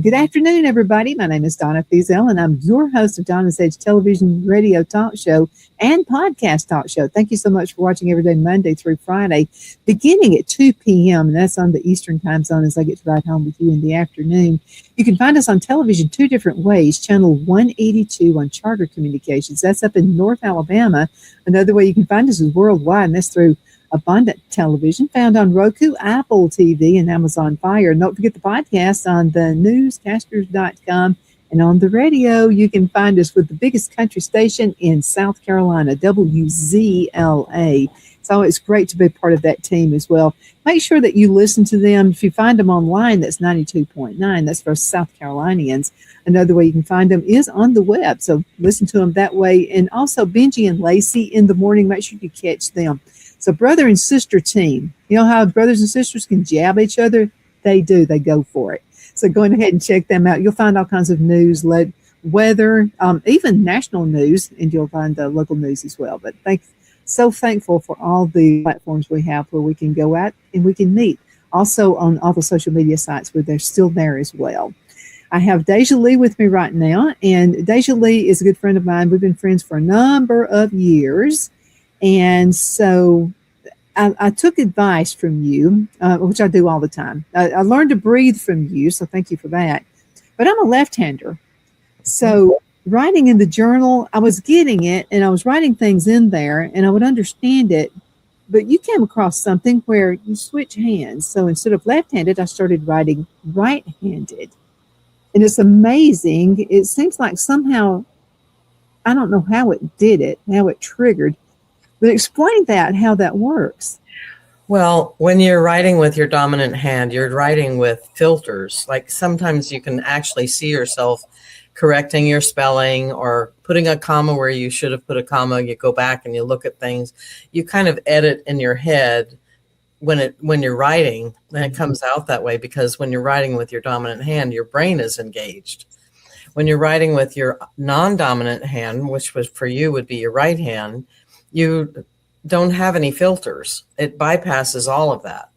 Good afternoon, everybody. My name is Donna Feazell, and I'm your host of Donna's Edge television, radio talk show, and podcast talk show. Thank you so much for watching every day, Monday through Friday, beginning at 2 p.m., and that's on the Eastern time zone as I get to ride home with you in the afternoon. You can find us on television two different ways. Channel 182 on Charter Communications. That's up in North Alabama. Another way you can find us is worldwide, and that's through Abundant Television, found on Roku, Apple TV, and Amazon Fire. And don't forget the podcast on the newscasters.com. And on the radio, you can find us with the biggest country station in South Carolina, WZLA. It's always great to be part of that team as well. Make sure that you listen to them. If you find them online, that's 92.9. That's for South Carolinians. Another way you can find them is on the web. So listen to them that way. And also Benji and Lacey in the morning. Make sure you catch them. So brother and sister team, you know how brothers and sisters can jab each other? They do. They go for it. So go ahead and check them out. You'll find all kinds of news, weather, even national news, and you'll find local news as well. But so thankful for all the platforms we have where we can go out and we can meet. Also on all the social media sites where they're still there as well. I have DeJoly with me right now, and DeJoly is a good friend of mine. We've been friends for a number of years. And so I took advice from you, which I do all the time. I learned to breathe from you, so thank you for that. But I'm a left-hander. So writing in the journal, I was getting it, and I was writing things in there, and I would understand it. But you came across something where you switch hands. So instead of left-handed, I started writing right-handed. And it's amazing. It seems like somehow, I don't know how it did it, how it triggered. But explain how that works. Well, when you're writing with your dominant hand, you're writing with filters. Like sometimes you can actually see yourself correcting your spelling or putting a comma where you should have put a comma. You go back and you look at things. You kind of edit in your head when you're writing, and it comes out that way because when you're writing with your dominant hand, your brain is engaged. When you're writing with your non-dominant hand, which was for you would be your right hand, you don't have any filters. It bypasses all of that.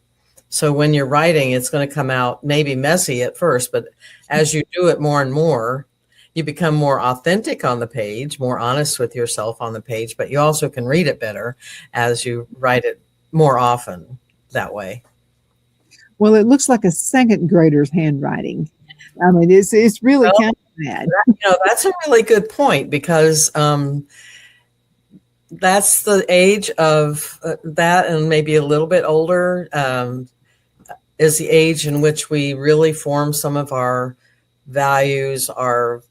So when you're writing, it's going to come out maybe messy at first, but as you do it more and more, you become more authentic on the page, more honest with yourself on the page, but you also can read it better as you write it more often that way. Well, it looks like a second grader's handwriting. I mean, it's really kind of bad. That's a really good point because that's the age of that, and maybe a little bit older is the age in which we really form some of our values, our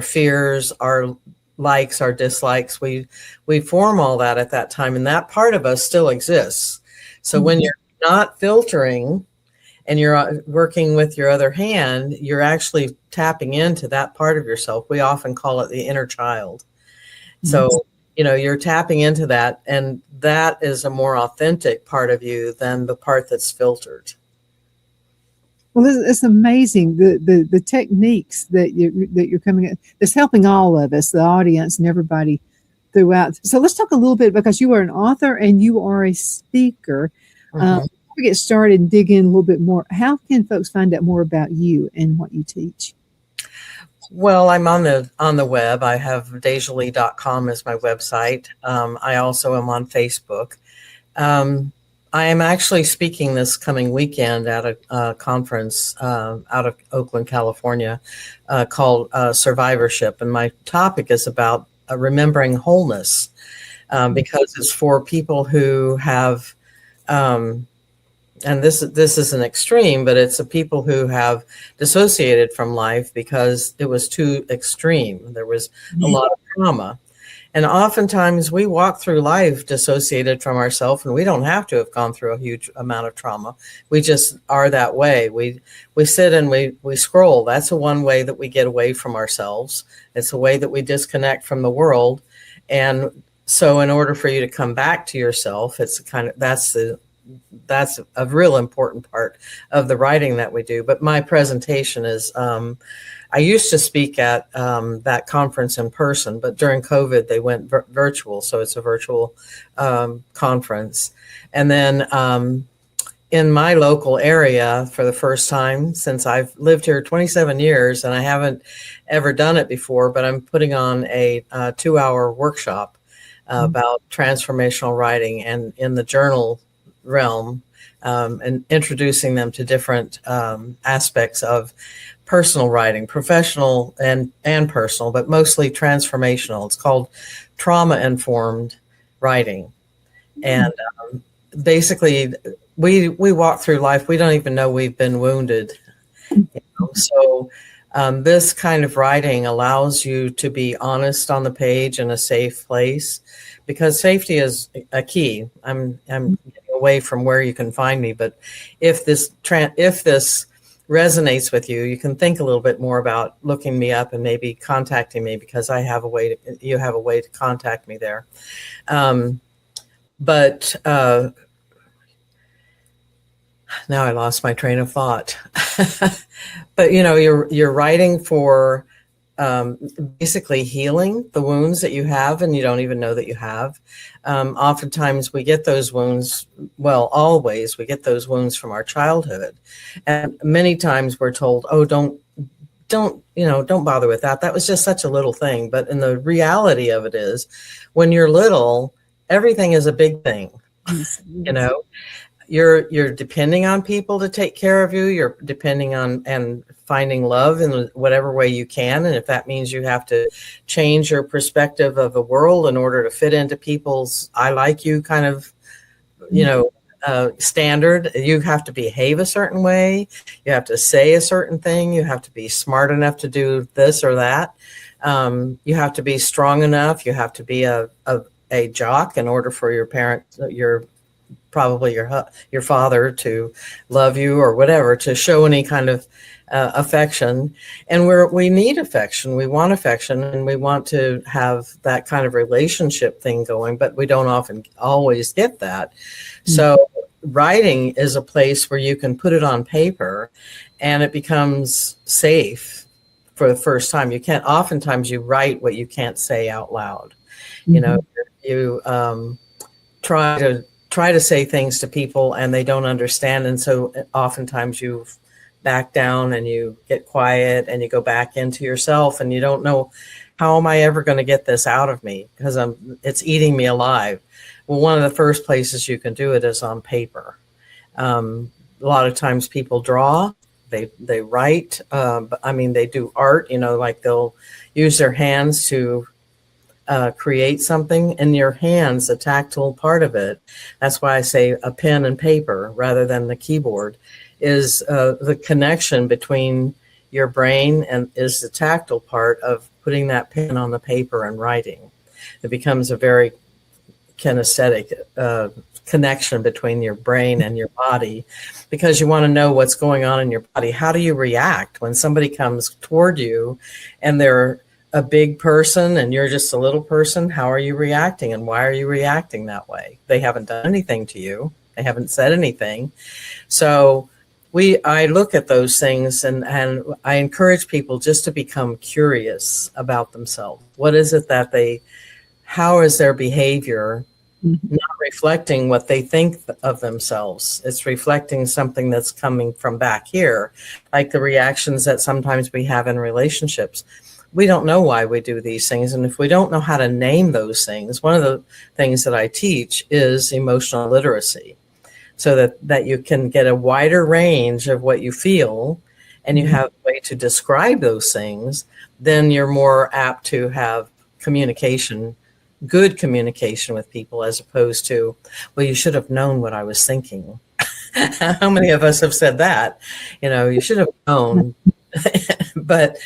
fears, our likes, our dislikes. We form all that at that time, and that part of us still exists. So when you're not filtering and you're working with your other hand, you're actually tapping into that part of yourself. We often call it the inner child. So you're tapping into that, and that is a more authentic part of you than the part that's filtered. Well, it's amazing the techniques that you're coming at. It's helping all of us, the audience, and everybody throughout. So let's talk a little bit, because you are an author and you are a speaker. Before we get started and dig in a little bit more, how can folks find out more about you and what you teach? Well, I'm on the web. I have DeJoly.com as my website. I also am on Facebook. I am actually speaking this coming weekend at a conference out of Oakland, California, called Survivorship. And my topic is about remembering wholeness, because it's for people who have, and this is an extreme, but it's the people who have dissociated from life because it was too extreme. There was a lot of trauma. And oftentimes we walk through life dissociated from ourselves, and we don't have to have gone through a huge amount of trauma. We just are that way. We sit and we scroll. That's one way that we get away from ourselves. It's a way that we disconnect from the world. And so in order for you to come back to yourself, it's that's a real important part of the writing that we do. But my presentation is, I used to speak at that conference in person, but during COVID, they went virtual. So it's a virtual conference. And then in my local area, for the first time since I've lived here 27 years, and I haven't ever done it before, but I'm putting on a 2-hour workshop about transformational writing and in the journal realm, and introducing them to different aspects of personal writing, professional and personal, but mostly transformational. It's called trauma-informed writing. And basically, we walk through life, we don't even know we've been wounded. So this kind of writing allows you to be honest on the page in a safe place, because safety is a key. I'm getting away from where you can find me, but if this resonates with you, you can think a little bit more about looking me up and maybe contacting me, because you have a way to contact me there. But now I lost my train of thought. But you're writing for basically healing the wounds that you have and you don't even know that you have. Oftentimes we get those wounds, always we get those wounds from our childhood. And many times we're told, oh, don't bother with that. That was just such a little thing. But in the reality of it is, when you're little, everything is a big thing. Yes. You're depending on people to take care of you. You're depending on and finding love in whatever way you can. And if that means you have to change your perspective of the world in order to fit into people's I like you kind of, standard, you have to behave a certain way. You have to say a certain thing. You have to be smart enough to do this or that. You have to be strong enough. You have to be a jock in order for your parents, probably your father to love you or whatever, to show any kind of affection. And we need affection. We want affection, and we want to have that kind of relationship thing going, but we don't always get that. Mm-hmm. So writing is a place where you can put it on paper and it becomes safe for the first time. Oftentimes you write what you can't say out loud. Mm-hmm. You try to say things to people and they don't understand. And so oftentimes you back down and you get quiet and you go back into yourself and you don't know, how am I ever going to get this out of me? Because it's eating me alive. Well, one of the first places you can do it is on paper. A lot of times people draw, they write, they do art, like they'll use their hands to create something in your hands, the tactile part of it. That's why I say a pen and paper rather than the keyboard is the connection between your brain and is the tactile part of putting that pen on the paper and writing. It becomes a very kinesthetic connection between your brain and your body, because you want to know what's going on in your body. How do you react when somebody comes toward you and they're a big person and you're just a little person? How are you reacting, and why are you reacting that way? They haven't done anything to you. They haven't said anything. So I look at those things and I encourage people just to become curious about themselves. What is it how is their behavior not reflecting what they think of themselves? It's reflecting something that's coming from back here, like the reactions that sometimes we have in relationships. We don't know why we do these things. And if we don't know how to name those things, one of the things that I teach is emotional literacy, so that you can get a wider range of what you feel and you have a way to describe those things, then you're more apt to have good communication with people, as opposed to, well, you should have known what I was thinking. How many of us have said that? You should have known. But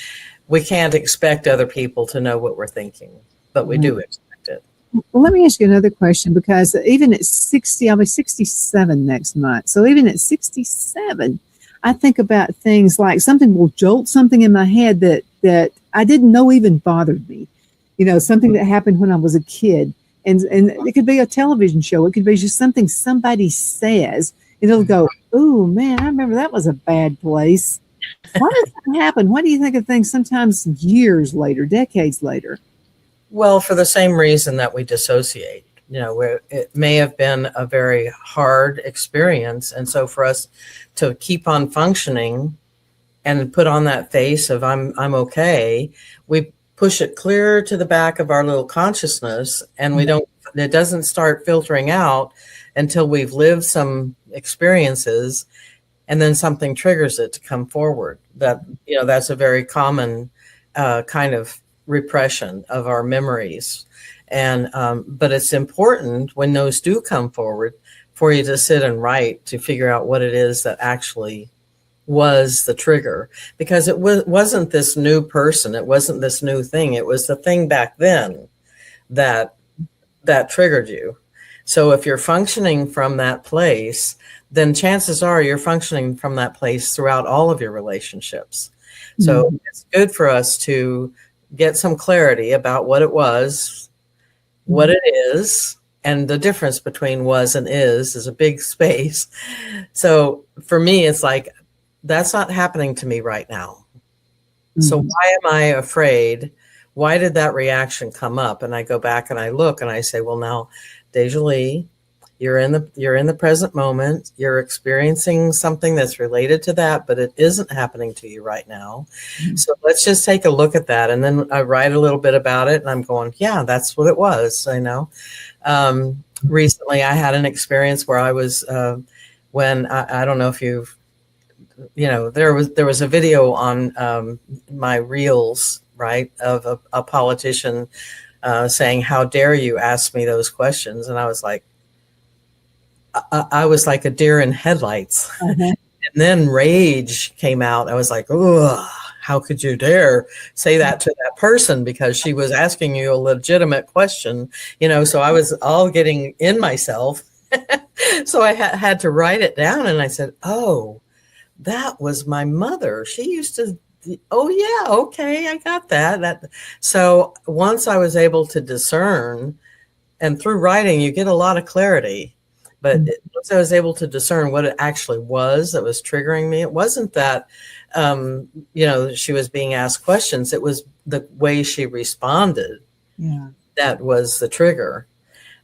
we can't expect other people to know what we're thinking, but we do expect Well, let me ask you another question, because even at 60, I'll be 67 next month. So even at 67, I think about things like something will jolt something in my head that I didn't know even bothered me. Something that happened when I was a kid. And it could be a television show. It could be just something somebody says. And it'll go, oh, man, I remember that was a bad place. Why does that happen? Why do you think of things sometimes years later, decades later? Well, for the same reason that we dissociate, where it may have been a very hard experience. And so for us to keep on functioning and put on that face of I'm okay, we push it clear to the back of our little consciousness, and it doesn't start filtering out until we've lived some experiences, and then something triggers it to come forward. That's a very common kind of repression of our memories. And but it's important when those do come forward for you to sit and write to figure out what it is that actually was the trigger, because it wasn't this new person, it wasn't this new thing, it was the thing back then that triggered you. So if you're functioning from that place, then chances are you're functioning from that place throughout all of your relationships. So it's good for us to get some clarity about what it was, what it is, and the difference between was and is a big space. So for me, it's like, that's not happening to me right now. So why am I afraid? Why did that reaction come up? And I go back and I look and I say, well, now, DeJoly, you're in the present moment. You're experiencing something that's related to that, but it isn't happening to you right now. So let's just take a look at that. And then I write a little bit about it, and I'm going, yeah, that's what it was. I know. Recently, I had an experience where I was when I don't know if you've. There was a video on my reels, right, of a politician saying, how dare you ask me those questions? And I was like a deer in headlights. And then rage came out. I was like, oh, how could you dare say that to that person? Because she was asking you a legitimate question, so I was all getting in myself. So I had to write it down, and I said, oh, that was my mother. She used to, oh yeah, okay, I got that. So once I was able to discern, and through writing, you get a lot of clarity, but once I was able to discern what it actually was that was triggering me, it wasn't that, she was being asked questions. It was the way she responded. Yeah. That was the trigger.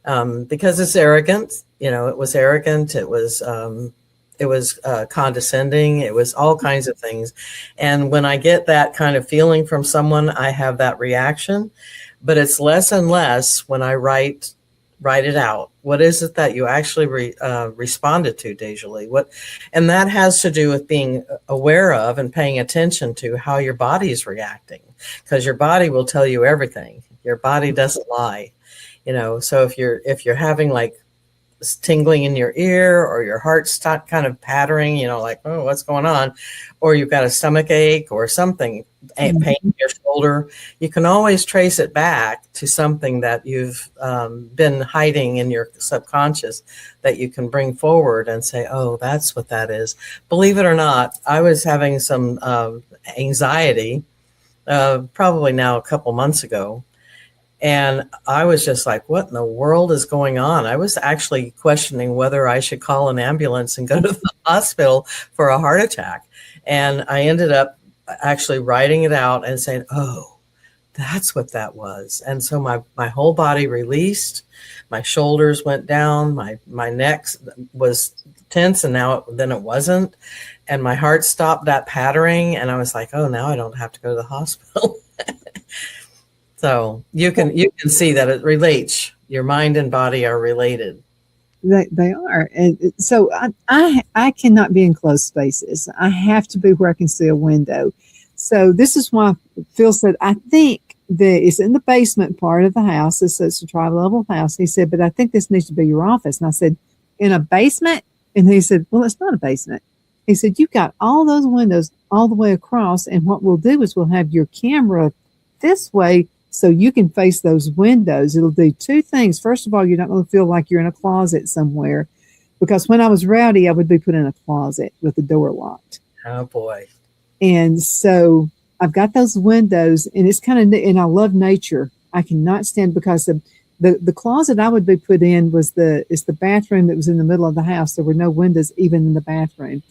Because it's arrogant, it was arrogant. It was condescending. It was all kinds of things. And when I get that kind of feeling from someone, I have that reaction, but it's less and less when I write it out. What is it that you actually responded to, DeJoly? And that has to do with being aware of and paying attention to how your body is reacting, because your body will tell you everything. Your body doesn't lie, so if you're having like tingling in your ear, or your heart's kind of pattering, like, oh, what's going on? Or you've got a stomach ache or something, pain in your shoulder, you can always trace it back to something that you've been hiding in your subconscious that you can bring forward and say, oh, that's what that is. Believe it or not, I was having some anxiety probably now a couple months ago. And I was just like, what in the world is going on? I was actually questioning whether I should call an ambulance and go to the hospital for a heart attack. And I ended up actually writing it out and saying, oh, that's what that was. And so my whole body released, my shoulders went down, my neck was tense, and then it wasn't. And my heart stopped that pattering. And I was like, oh, now I don't have to go to the hospital. So you can see that it relates. Your mind and body are related. They are. And so I cannot be in closed spaces. I have to be where I can see a window. So this is why Phil said, I think that it's in the basement part of the house. It's a tri-level house. He said, but I think this needs to be your office. And I said, in a basement? And he said, well, it's not a basement. He said, you've got all those windows all the way across. And what we'll do is we'll have your camera this way So you can face those windows. It'll do two things. First of all, you're not going to feel like you're in a closet somewhere, because when I was rowdy, I would be put in a closet with the door locked. Oh boy. And so I've got those windows, and it's kind of, and I love nature. I cannot stand, because the closet I would be put in was the bathroom that was in the middle of the house. There were no windows even in the bathroom.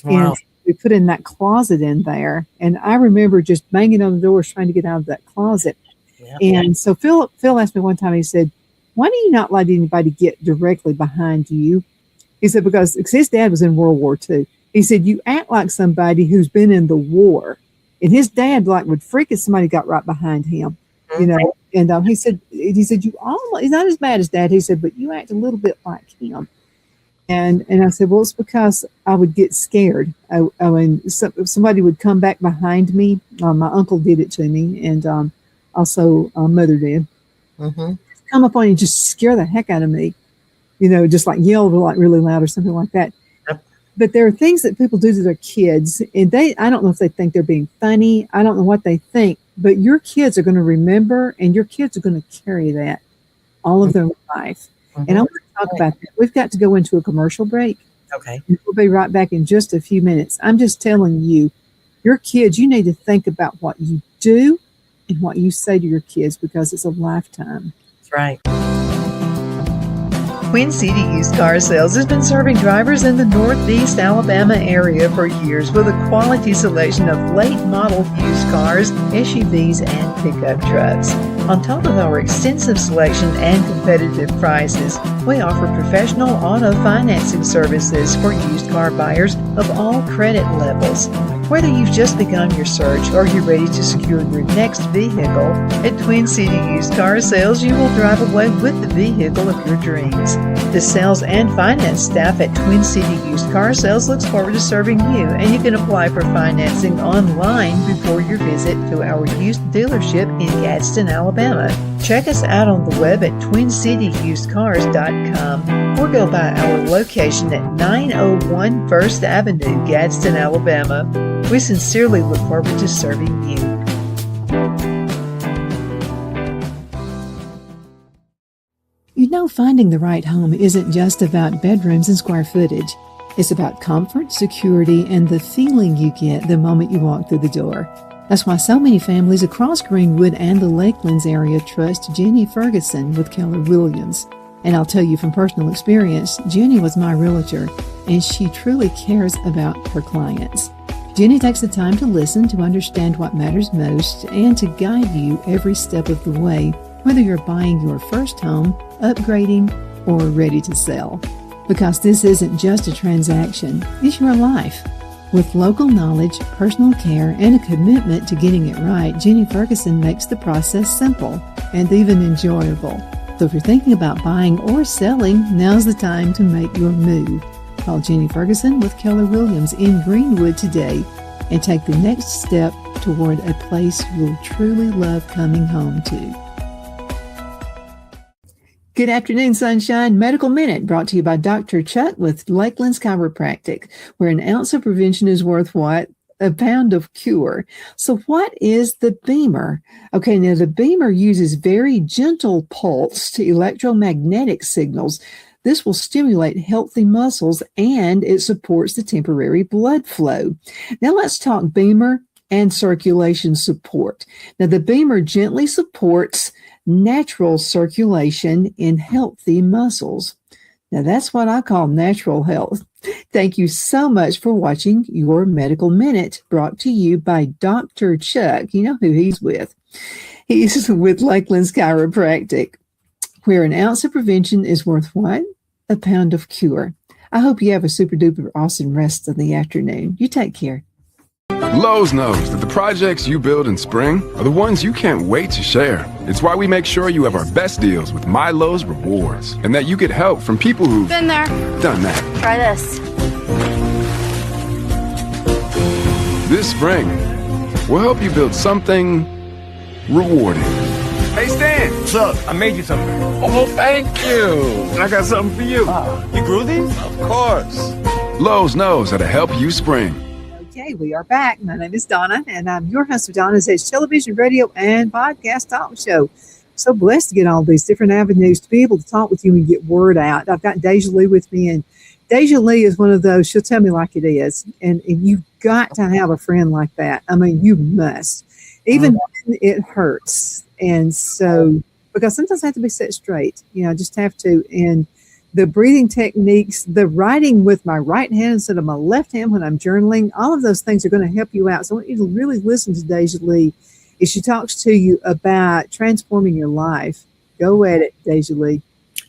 Wow. And we put in that closet in there. And I remember just banging on the doors trying to get out of that closet. Yep. And so Phil asked me one time, he said, why do you not let anybody get directly behind you? He said, because his dad was in World War II. He said, you act like somebody who's been in the war. And his dad would freak if somebody got right behind him, you know. And he said, you almost, he's not as bad as Dad. He said, but you act a little bit like him. And I said, well, it's because I would get scared. I mean, somebody would come back behind me. My uncle did it to me, and also Mother did. Mm-hmm. Come up on you and just scare the heck out of me, you know, just like yell like really loud or something like that. Yep. But there are things that people do to their kids, and I don't know if they think they're being funny. I don't know what they think, but your kids are going to remember, and your kids are going to carry that all of their life. Mm-hmm. And I want to talk about that. We've got to go into a commercial break. Okay. We'll be right back in just a few minutes. I'm just telling you, your kids, you need to think about what you do and what you say to your kids, because it's a lifetime. That's right. Twin City Used Car Sales has been serving drivers in the Northeast Alabama area for years with a quality selection of late model used cars, SUVs, and pickup trucks. On top of our extensive selection and competitive prices, we offer professional auto financing services for used car buyers of all credit levels. Whether you've just begun your search or you're ready to secure your next vehicle, at Twin City Used Car Sales, you will drive away with the vehicle of your dreams. The sales and finance staff at Twin City Used Car Sales looks forward to serving you, and you can apply for financing online before your visit to our used dealership in Gadsden, Alabama. Check us out on the web at twincityusedcars.com or go by our location at 901 First Avenue, Gadsden, Alabama. We sincerely look forward to serving you. You know, finding the right home isn't just about bedrooms and square footage. It's about comfort, security, and the feeling you get the moment you walk through the door. That's why so many families across Greenwood and the Lakelands area trust Jenny Ferguson with Keller Williams. And I'll tell you from personal experience, Jenny was my realtor, and she truly cares about her clients. Jenny takes the time to listen, to understand what matters most, and to guide you every step of the way, whether you're buying your first home, upgrading, or ready to sell. Because this isn't just a transaction, it's your life. With local knowledge, personal care, and a commitment to getting it right, Jenny Ferguson makes the process simple and even enjoyable. So if you're thinking about buying or selling, now's the time to make your move. Call Jenny Ferguson with Keller Williams in Greenwood today and take the next step toward a place you'll truly love coming home to. Good afternoon, Sunshine. Medical Minute brought to you by Dr. Chuck with Lakelands Chiropractic, where an ounce of prevention is worth what? A pound of cure. So what is the Beamer? Okay, now the Beamer uses very gentle pulse to electromagnetic signals. This will stimulate healthy muscles, and it supports the temporary blood flow. Now let's talk Beamer and circulation support. Now the Beamer gently supports natural circulation in healthy muscles. Now that's what I call natural health. Thank you so much for watching your Medical Minute, brought to you by Dr. Chuck. You know who he's with. He's with Lakelands Chiropractic, where an ounce of prevention is worth what? A pound of cure. I hope you have a super duper awesome rest of the afternoon. You take care. Lowe's knows that the projects you build in spring are the ones you can't wait to share. It's why we make sure you have our best deals with My Lowe's Rewards, and that you get help from people who've been there, done that. Try this. This spring, we'll help you build something rewarding. Hey, Stan. What's up? I made you something. Oh, thank you. And I got something for you. Wow. You grew these? Of course. Lowe's knows how to help you spring. Okay, we are back. My name is Donna, and I'm your host of Donna's Edge television, radio, and podcast talk show. So blessed to get all these different avenues to be able to talk with you and get word out. I've got DeJoly with me, and DeJoly is one of those, she'll tell me like it is. And you've got to have a friend like that. I mean, you must, even when it hurts. And so, because sometimes I have to be set straight, I just have to. And the breathing techniques, the writing with my right hand instead of my left hand when I'm journaling, all of those things are going to help you out. So I want you to really listen to DeJoly as she talks to you about transforming your life. Go at it, DeJoly.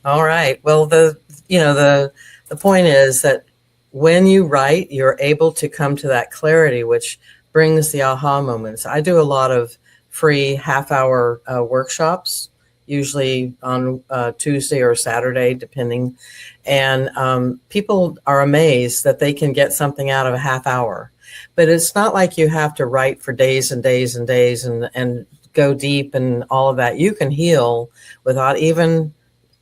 All right. Well, the point is that when you write, you're able to come to that clarity, which brings the aha moments. I do a lot of free half-hour workshops, usually on Tuesday or Saturday, depending. And people are amazed that they can get something out of a half hour. But it's not like you have to write for days and days and days and go deep and all of that. You can heal without even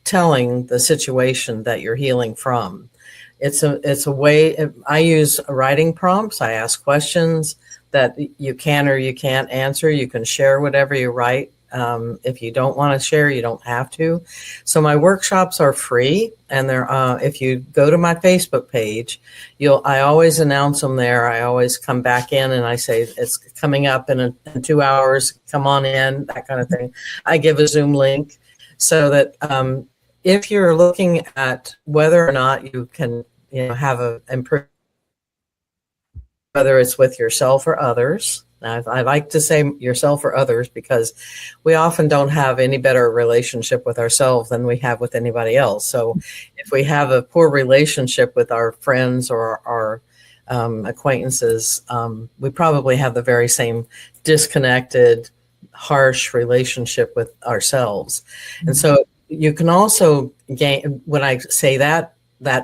telling the situation that you're healing from. It's a way. I use writing prompts. I ask questions that you can or you can't answer. You can share whatever you write. If you don't want to share, you don't have to. So my workshops are free, and they're if you go to my Facebook page, I always announce them there. I always come back in and I say it's coming up in 2 hours. Come on in, that kind of thing. I give a Zoom link so that if you're looking at whether or not you can, have a improve, whether it's with yourself or others. I like to say yourself or others because we often don't have any better relationship with ourselves than we have with anybody else. So if we have a poor relationship with our friends or our acquaintances, we probably have the very same disconnected, harsh relationship with ourselves. Mm-hmm. And so you can also gain, when I say that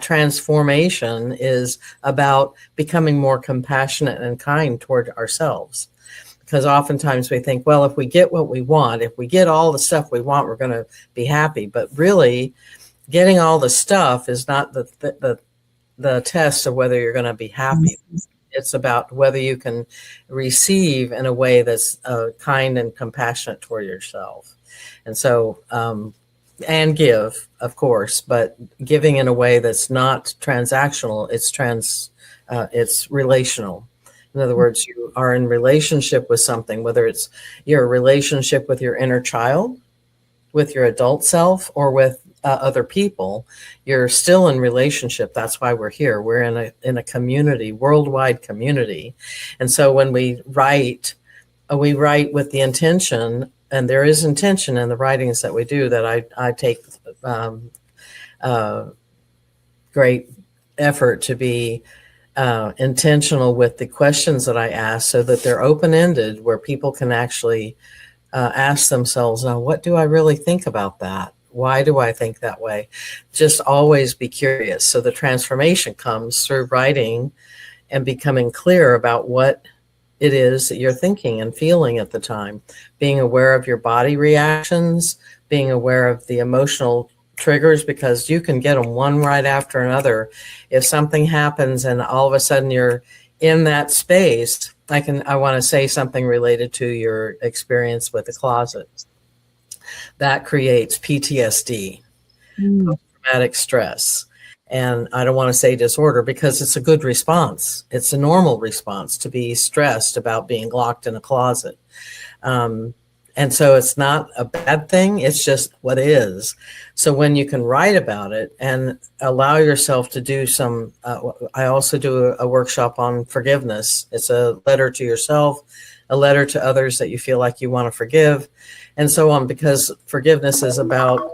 transformation is about becoming more compassionate and kind toward ourselves. Because oftentimes we think, well, if we get what we want, if we get all the stuff we want, we're going to be happy. But really, getting all the stuff is not the test of whether you're going to be happy. It's about whether you can receive in a way that's kind and compassionate toward yourself. And so, and give, of course, but giving in a way that's not transactional. It's relational. In other words, you are in relationship with something, whether it's your relationship with your inner child, with your adult self, or with other people. You're still in relationship. That's why we're here. We're in a community, worldwide community. And so when we write with the intention. And there is intention in the writings that we do that I take great effort to be intentional with the questions that I ask so that they're open-ended where people can actually ask themselves, now, what do I really think about that? Why do I think that way? Just always be curious. So the transformation comes through writing and becoming clear about what it is that you're thinking and feeling at the time, being aware of your body reactions, being aware of the emotional triggers, because you can get them one right after another. If something happens and all of a sudden you're in that space, I want to say something related to your experience with the closet. That creates PTSD, post-traumatic stress. And I don't want to say disorder because it's a good response. It's a normal response to be stressed about being locked in a closet. And so it's not a bad thing. It's just what is. So when you can write about it and allow yourself to do some, I also do a workshop on forgiveness. It's a letter to yourself, a letter to others that you feel like you want to forgive, and so on, because forgiveness is about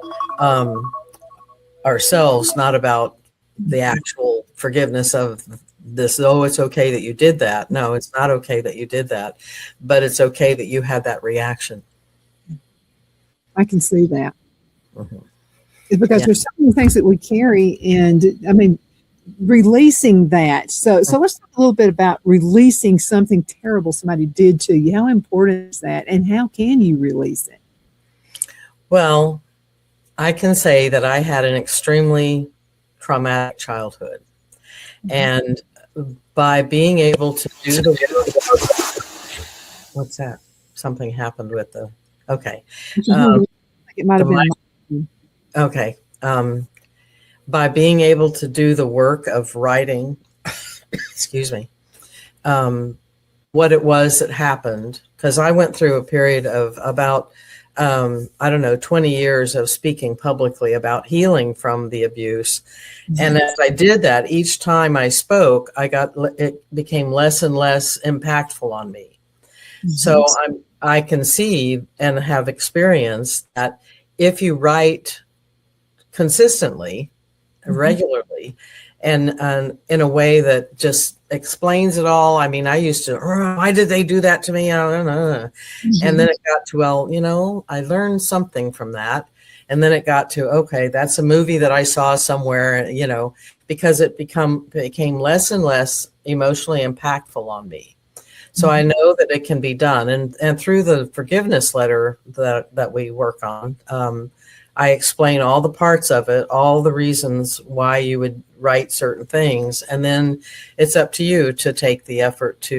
ourselves, not about the actual forgiveness of this. Oh, it's okay that you did that. No, it's not okay that you did that, but it's okay that you had that reaction. I can see that. Mm-hmm. It's because there's so many things that we carry, and I mean, releasing that. So let's talk a little bit about releasing something terrible somebody did to you. How important is that, and how can you release it? Well, I can say that I had an extremely traumatic childhood. And by being able to do the work. What's that? Something happened with the, okay. It might have the been. Okay. By being able to do the work of writing, excuse me, what it was that happened, because I went through a period of about, 20 years of speaking publicly about healing from the abuse. And as I did that, each time I spoke, it became less and less impactful on me. So I can see and have experienced that if you write consistently, regularly, and in a way that just explains it all. I mean, I used to, why did they do that to me? And then it got to, well, I learned something from that. And then it got to, okay, that's a movie that I saw somewhere, because it became less and less emotionally impactful on me. So I know that it can be done. And through the forgiveness letter that we work on, I explain all the parts of it, all the reasons why you would write certain things. And then it's up to you to take the effort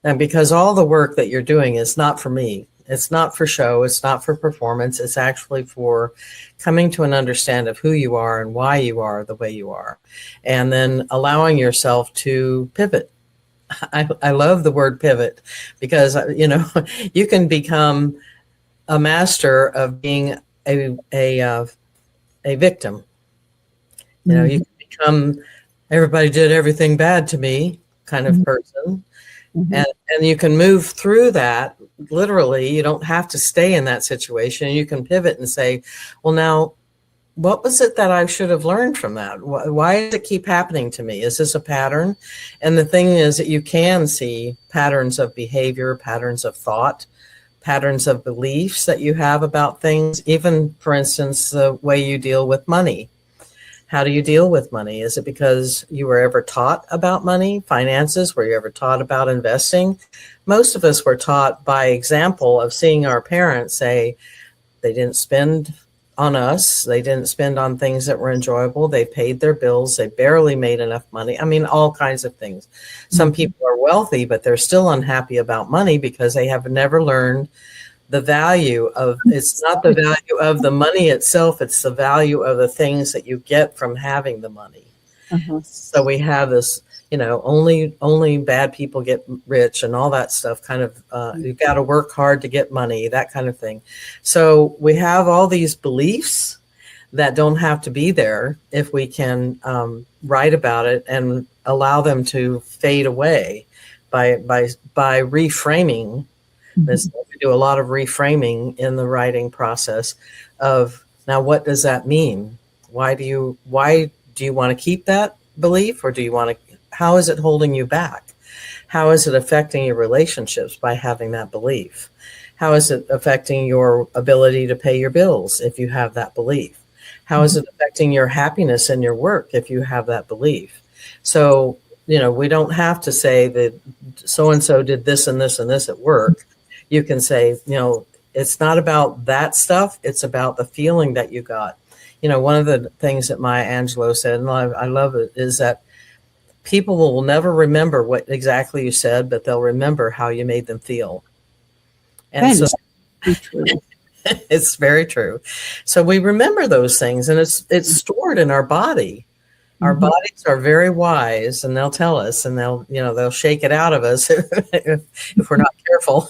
and because all the work that you're doing is not for me. It's not for show. It's not for performance. It's actually for coming to an understanding of who you are and why you are the way you are. And then allowing yourself to pivot. I love the word pivot because, you can become a master of being a victim. You can become everybody did everything bad to me kind of person. And you can move through that literally. You don't have to stay in that situation. You can pivot and say, well, now, what was it that I should have learned from that? Why does it keep happening to me? Is this a pattern? And the thing is that you can see patterns of behavior, patterns of thought, patterns of beliefs that you have about things, even, for instance, the way you deal with money. How do you deal with money? Is it because you were ever taught about money, finances? Were you ever taught about investing? Most of us were taught by example of seeing our parents say they didn't spend on us. They didn't spend on things that were enjoyable. They paid their bills. They barely made enough money. I mean, all kinds of things. Some people are wealthy, but they're still unhappy about money because they have never learned the value of, it's not the value of the money itself. It's the value of the things that you get from having the money. So we have this, only bad people get rich and all that stuff kind of, you've got to work hard to get money, that kind of thing. So we have all these beliefs that don't have to be there if we can write about it and allow them to fade away by reframing. We do a lot of reframing in the writing process of, now what does that mean? Why do you want to keep that belief, or do you want to, how is it holding you back? How is it affecting your relationships by having that belief? How is it affecting your ability to pay your bills if you have that belief? How is it affecting your happiness in your work if you have that belief? So, we don't have to say that so-and-so did this and this and this at work. You can say, it's not about that stuff. It's about the feeling that you got. One of the things that Maya Angelou said, and I love it, is that people will never remember what exactly you said, but they'll remember how you made them feel. And so it's very true. So we remember those things, and it's stored in our body. Our bodies are very wise, and they'll tell us, and they'll shake it out of us if we're not careful.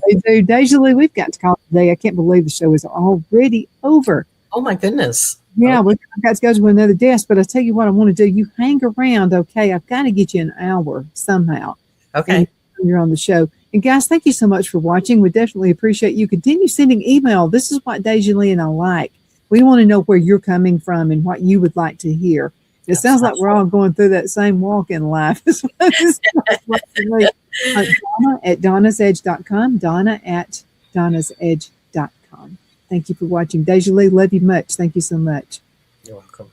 They do. DeJoly, we've got to call it today. I can't believe the show is already over. Oh my goodness. Yeah, we've got to go to another desk, but I'll tell you what I want to do. You hang around, okay? I've got to get you an hour somehow. Okay. You're on the show. And guys, thank you so much for watching. We definitely appreciate you. Continue sending email. This is what DeJoly and I like. We want to know where you're coming from and what you would like to hear. It sounds like we're all going through that same walk in life. Donna at donnasedge.com, Donna at donnasedge.com. Thank you for watching. DeJoly, love you much. Thank you so much. You're welcome.